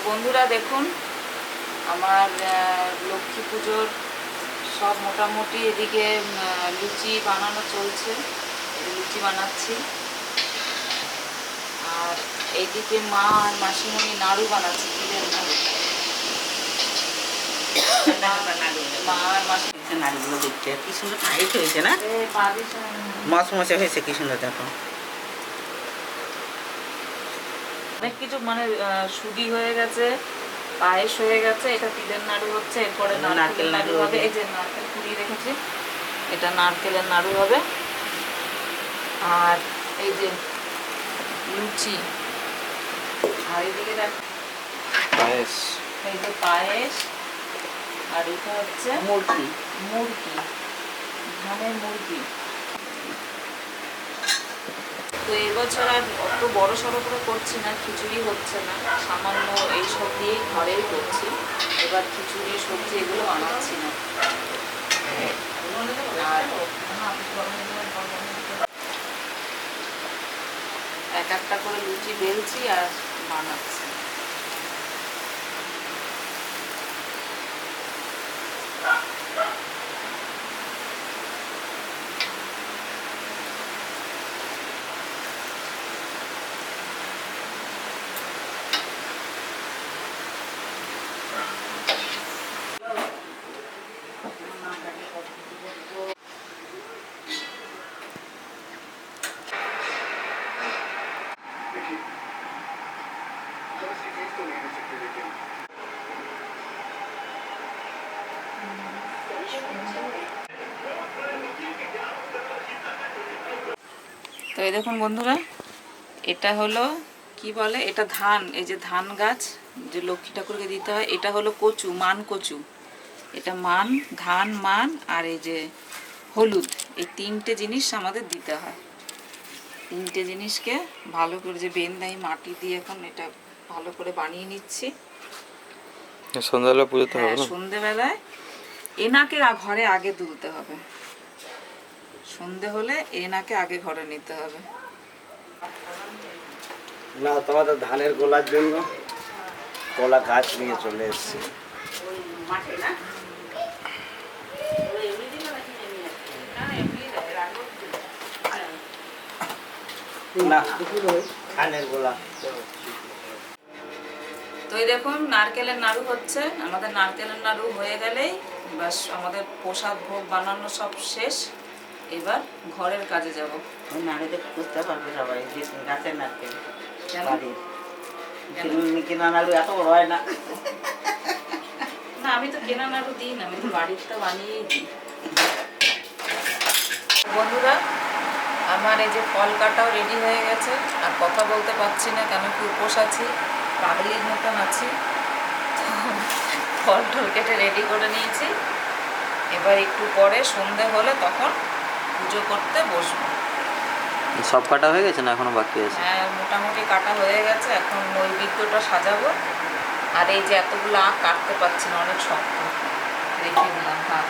বন্ধুরা দেখুন আমার লক্ষ্মী পুজোর সব মোটামুটি এদিকে লুচি বানানো চলছে, লুচি বানাচ্ছি। আর এইদিকে মা আর মাসিমণি নাড়ু বানাচ্ছে, ক্ষীরের নাড়ু। মা আর মাসি নাড়ুগুলো দেখতে কি সুন্দর টাইট হয়েছে না, মচমচে হয়েছে, কি সুন্দর দেখো। অনেক কিছু মানে সুজি হয়ে গেছে, পায়েস হয়ে গেছে, এটা তিলের নাড়ু হচ্ছে, এরপরে নারকেল নাড়ু হবে। এই যে নারকেল কুড়িয়ে রেখেছি, এটা নারকেলের নাড়ু হবে। আর এই যে লুচি, আর এইদিকে পায়েস, এই যে পায়েস, আর এটা হচ্ছে মুরগি, ধানের মুরগি। তো এবছর আর অত বড় সড়ো করে করছি না, খিচুড়ি হচ্ছে না, সামান্য এইসব দিয়েই ঘরেই করছি। এবার খিচুড়ি সবজি এগুলো বানাচ্ছি না। আর এক একটা করে লুচি বেলছি আর বানাচ্ছি। তো এই দেখুন বন্ধুরা, এটা হলো কি বলে, এটা ধান, এই যে ধান গাছ যে লক্ষ্মী ঠাকুরকে দিতে হয়, এটা হলো কচু, মান কচু। এটা মান, ধান, মান আর এই যে হলুদ, এই তিনটে জিনিস আমাদের দিতে হয়। তিনটে জিনিসকে ভালো করে যে বেন্দাই মাটি দিয়ে এখন এটা ভালো করে বানিয়ে নিচ্ছি। সন্ধ্যাবেলা পুজোতে হবে না? সন্ধ্যেবেলায় এনাকে ঘরে আগে তুলতে হবে। সন্ধে হলে এনাকে আগে ঘরে নিতে হবে। না, তোমাদের ধানের গোলার জন্য কলা গাছ নিয়ে চলে এসেছি। না, ধানের গোলা। তো এই দেখুন নারকেলের নাড়ু হচ্ছে। আমাদের নারকেলের নাড়ু হয়ে গেলেই বাস আমাদের প্রসাদ ভোগ বানানো সব শেষ। এবার ঘরের কাজে যাব। ওই নাড়ুতে বুঝতে পারবে সবাই যে গাছের নারকেল বাড়ির। কেনা নাড়ু এত বড় হয় না। না, আমি তো কেনা নাড়ু দিই না, আমি তো বাড়িতে বানিয়েই দিই। বন্ধুরা, আমার এই যে ফল কাটাও রেডি হয়ে গেছে। আর কথা বলতে পারছি না, কেন কি উপোস আছি, পাগলির মতন আছি। ফল টল কেটে রেডি করে নিয়েছি। এবার একটু পরে সন্ধে হলে তখন পুজো করতে বসবো। সব কাটা হয়ে গেছে না এখনো বাকি আছে? হ্যাঁ, মোটামুটি কাটা হয়ে গেছে। এখন নৈবেদ্যটা সাজাবো। আর এই যে এতগুলো আখ কাটতে পারছি না, অনেক শক্ত, রেখে দিলাম। হ্যাঁ,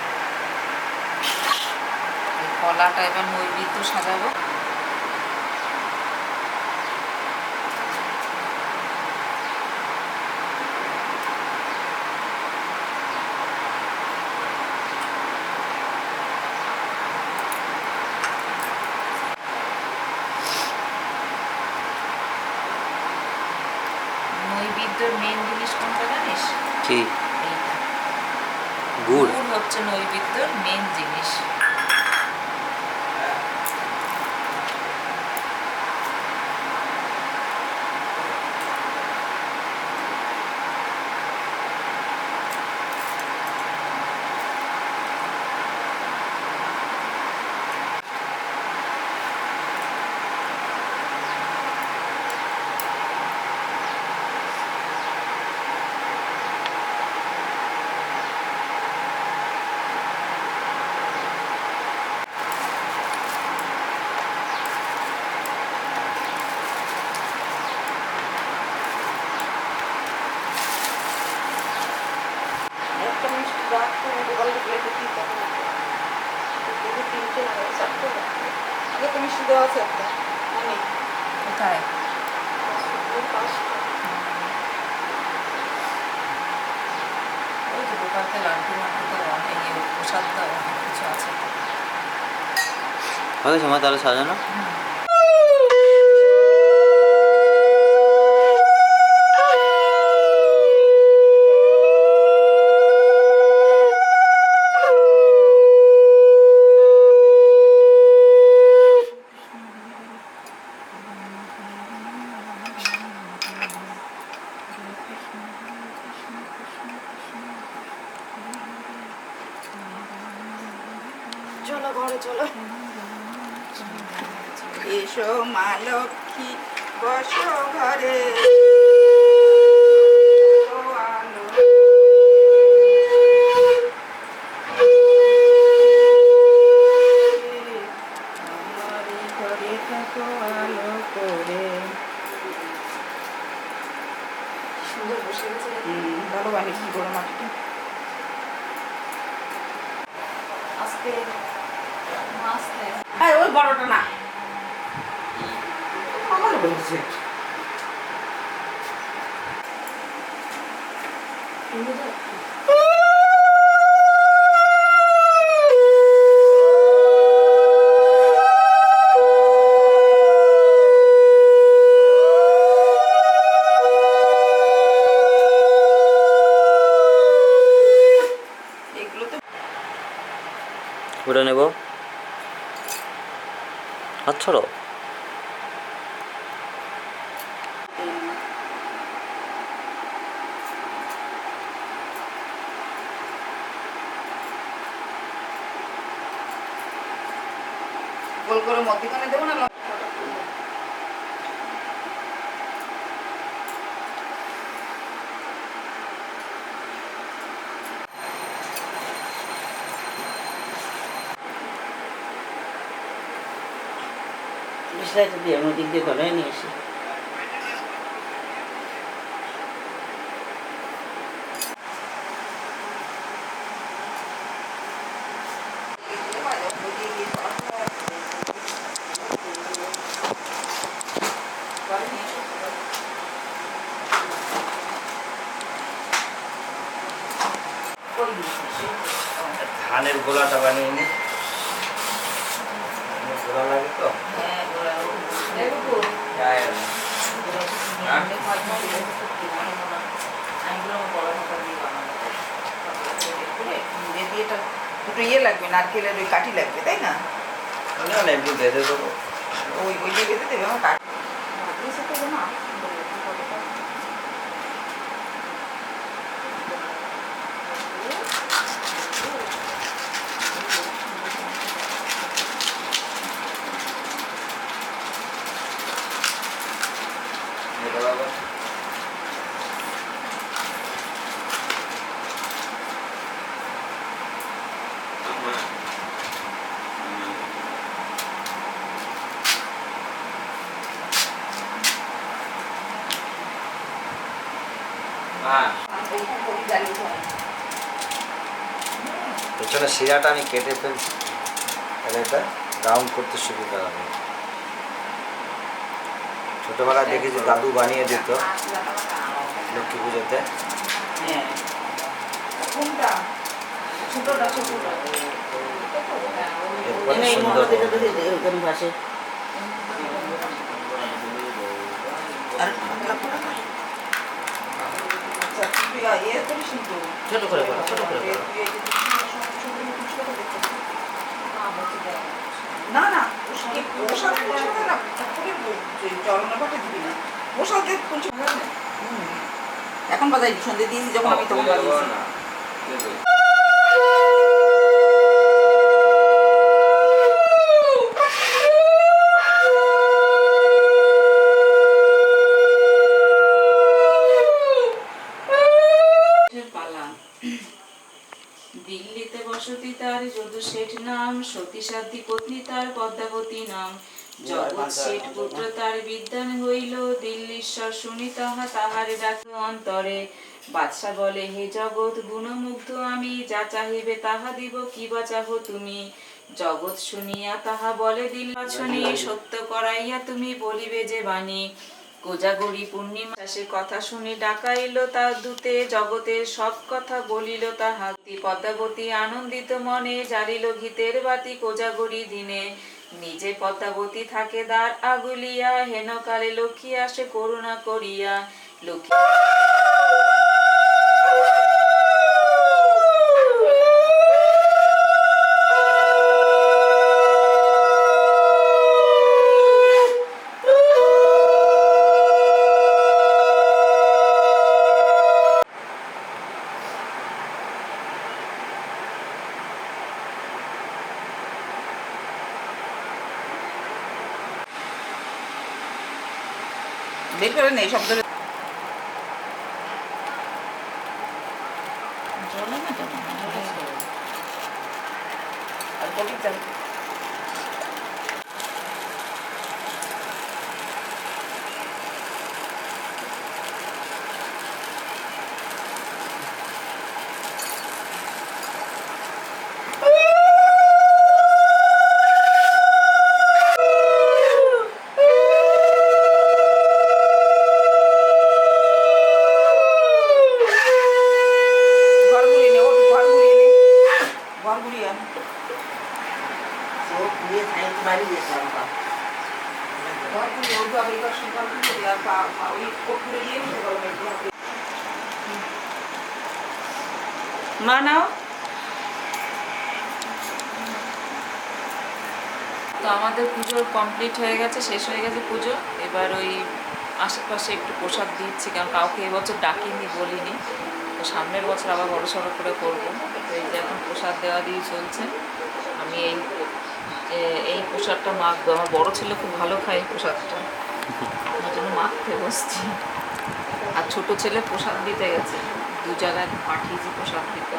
এই কলাটা এবার নৈবেদ্য সাজাবো। নৈবেদ্যের মেন জিনিস কোনটা জানিস? কি? এইটা, গুড়। গুড় হচ্ছে নৈবেদ্যের মেন জিনিস। কোথায়? সাথে লাড্ডু মাড্ডু তো অনেক প্রসাদ তো অনেক কিছু আছে। হয়ে গেছে মা তাহলে সাজানো? চলো ঘরে চলো। এসো মা লক্ষ্মী বসো ঘরে। সুন্দর বসে গেছে। ভালো বানিয়ে কি করো মাটিটা। আস্তে আস্তে আর ওই বড়টা না আমার বলছে এগুলো তো ওটা নেব। হাত ছড়ো। গোল করে মধ্যখানে দেবো না মিশলাই তো দিয়ে আমি দিক দিয়ে ধরে নিয়ে এসি। ধানের গোলাটা বানিয়ে নি। গোলা লাগে তো দুটো ইয়ে লাগবে, নারকেলের ওই কাঠি লাগবে, তাই না? না না একটু বেঁধে দেবো। ওই ওই দিয়ে বেঁধে দেবে আমার কাঠি। এটা বাবা পেছনে শিরাটা আমি কেটে ফেলছি, তাহলে এটা রাউন্ড করতে সুবিধা হবে। ছোটবেলায় দেখেছি দাদু বানিয়ে দিত লক্ষ্মী পুজোতে। হ্যাঁ কোনটা? ছোটটা ছোটটা এরপরে সুন্দর ওখানে ভাসে। আর পাতলা করে দাও। আচ্ছা তুই ইয়ে করিস নি তো? ছোট করে করো, ছোট করে করো। না না পোশাক পোশাক না চলনা পাঠে দিবি না, পোশাকে কিছু এখন বাজাই সন্ধে দিয়েছি যখন আমি তখন বাজিয়েছি। দিল্লিতে বসতি তার যদু শেঠ নাম, সতী সাধ্যী পত্নী তার পদ্মাবতী নাম। জগৎ শেঠ পুত্র তার বিদ্যান হইল, দিল্লীশ্বর শুনি তাহা তাহারে ডাকে অন্তরে। বাদশা বলে হে জগৎ গুণমুগ্ধ আমি, যা চাহিবে তাহা দিব কি বা চাহো তুমি। জগৎ শুনিয়া তাহা বলে দিল বাছনি, সত্য করাইয়া তুমি বলিবে যে বাণী। কোজাগরী পূর্ণিমা সে কথা শুনি ডাকা এলো তার দূতে, জগতের সব কথা বলিল তাহা। পদ্মাবতী আনন্দিত মনে জ্বালিল ঘিতের বাতি কোজাগরী দিনে। নিজে পদ্মাবতী থাকে দ্বার আগুলিয়া, হেন কালে লক্ষ্মী আসে করুণা করিয়া। লক্ষ্মী বের করে নেই শব্দ জলে না আর বলি চাল ঘর ঘুরিয়ে নে, ওর ঘর ঘুরিয়ে নে, ঘর ঘুরিয়ে আন। ঘর ঘুরিয়ে ওর বাবা এই পাশে ঘর ঘুরিয়ে দে, আর ওই কোট ঘুরে দিয়ে উঠে গেল মেয়েকে। মা নাও। তো আমাদের পুজো কমপ্লিট হয়ে গেছে, শেষ হয়ে গেছে পুজো। এবার ওই আশেপাশে একটু প্রসাদ দিচ্ছি, কারণ কাউকে এবছর ডাকিনি, বলিনি। তো সামনের বছর আবার বড় সড়ো করে করবো। তো এই যে এখন প্রসাদ দেওয়া দিয়ে চলছে। আমি এই প্রসাদটা মাখবো। আমার বড় ছেলে খুব ভালো খায় এই প্রসাদটা, ওর জন্য মাখতে বসছি। আর ছোট ছেলে প্রসাদ দিতে গেছে, দু জায়গায় পাঠিয়েছি প্রসাদ দিতে।